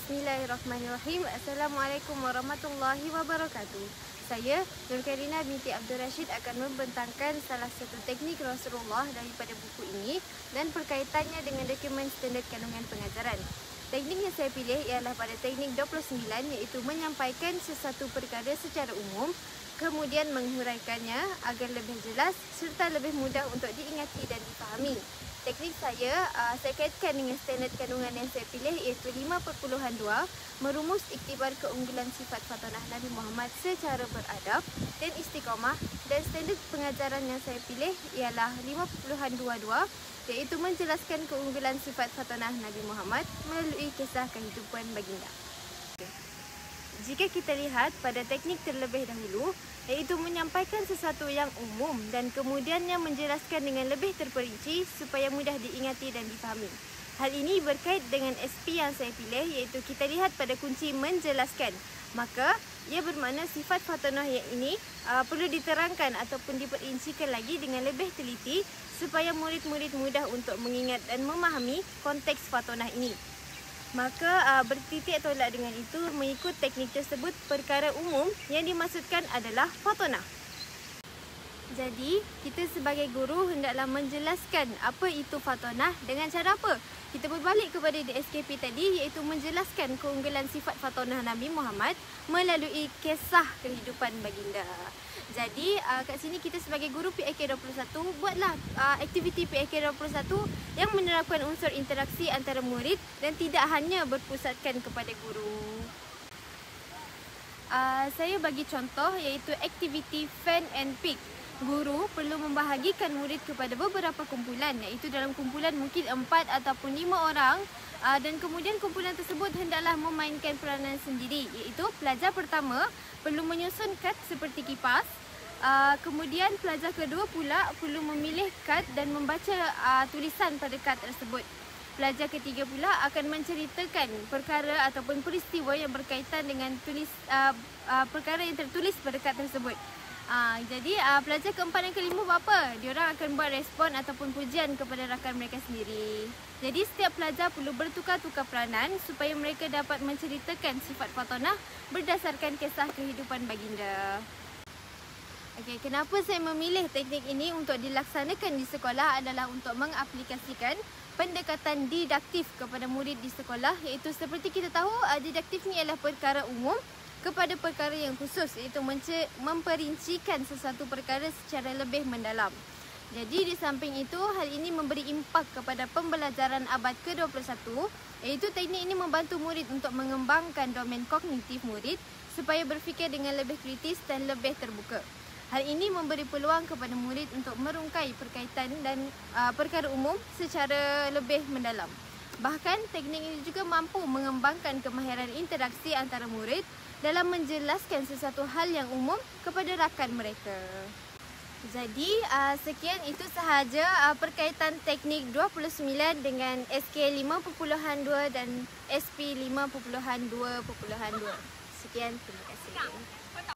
Bismillahirrahmanirrahim. Assalamualaikum warahmatullahi wabarakatuh. Saya Nur Karina binti Abdul Rashid akan membentangkan salah satu teknik Rasulullah daripada buku ini dan perkaitannya dengan dokumen standard kandungan pengajaran. Teknik yang saya pilih ialah pada teknik 29, iaitu menyampaikan sesuatu perkara secara umum, kemudian menghuraikannya agar lebih jelas serta lebih mudah untuk diingati dan difahami. Teknik saya kaitkan dengan standard kandungan yang saya pilih, iaitu 5.2, merumus iktibar keunggulan sifat fatonah Nabi Muhammad secara beradab dan istiqamah, dan standard pengajaran yang saya pilih ialah 5.22, iaitu menjelaskan keunggulan sifat fatonah Nabi Muhammad melalui kisah kehidupan baginda. Jika kita lihat pada teknik terlebih dahulu, iaitu menyampaikan sesuatu yang umum dan kemudiannya menjelaskan dengan lebih terperinci supaya mudah diingati dan difahami. Hal ini berkait dengan SP yang saya pilih, iaitu kita lihat pada kunci menjelaskan. Maka ia bermakna sifat fatonah yang ini perlu diterangkan ataupun diperincikan lagi dengan lebih teliti supaya murid-murid mudah untuk mengingat dan memahami konteks fatonah ini. Maka bertitik tolak dengan itu, mengikut teknik tersebut, perkara umum yang dimaksudkan adalah fatonah. Jadi, kita sebagai guru hendaklah menjelaskan apa itu fatonah dengan cara apa? Kita berbalik kepada DSKP tadi, iaitu menjelaskan keunggulan sifat fatonah Nabi Muhammad melalui kisah kehidupan baginda. Jadi, kat sini kita sebagai guru PAK 21 buatlah aktiviti PAK 21 yang menerapkan unsur interaksi antara murid dan tidak hanya berpusatkan kepada guru. Saya bagi contoh, iaitu aktiviti fan and pick. Guru perlu membahagikan murid kepada beberapa kumpulan, iaitu dalam kumpulan mungkin 4 ataupun 5 orang, dan kemudian kumpulan tersebut hendaklah memainkan peranan sendiri, iaitu pelajar pertama perlu menyusun kad seperti kipas, kemudian pelajar kedua pula perlu memilih kad dan membaca tulisan pada kad tersebut. Pelajar ketiga pula akan menceritakan perkara ataupun peristiwa yang berkaitan dengan perkara yang tertulis pada kad tersebut. Jadi pelajar keempat dan kelima buat apa? Diorang akan buat respon ataupun pujian kepada rakan mereka sendiri. Jadi setiap pelajar perlu bertukar-tukar peranan supaya mereka dapat menceritakan sifat fatonah berdasarkan kisah kehidupan baginda. Okey, kenapa saya memilih teknik ini untuk dilaksanakan di sekolah adalah untuk mengaplikasikan pendekatan didaktif kepada murid di sekolah, iaitu seperti kita tahu, didaktif ni adalah perkara umum kepada perkara yang khusus, iaitu memperincikan sesuatu perkara secara lebih mendalam. Jadi di samping itu, hal ini memberi impak kepada pembelajaran abad ke-21, iaitu teknik ini membantu murid untuk mengembangkan domen kognitif murid supaya berfikir dengan lebih kritis dan lebih terbuka. Hal ini memberi peluang kepada murid untuk merungkai perkaitan dan perkara umum secara lebih mendalam. Bahkan teknik ini juga mampu mengembangkan kemahiran interaksi antara murid dalam menjelaskan sesuatu hal yang umum kepada rakan mereka. Jadi sekian itu sahaja perkaitan teknik 29 dengan SK 5.2 dan SP 5.2.2. Sekian, terima kasih.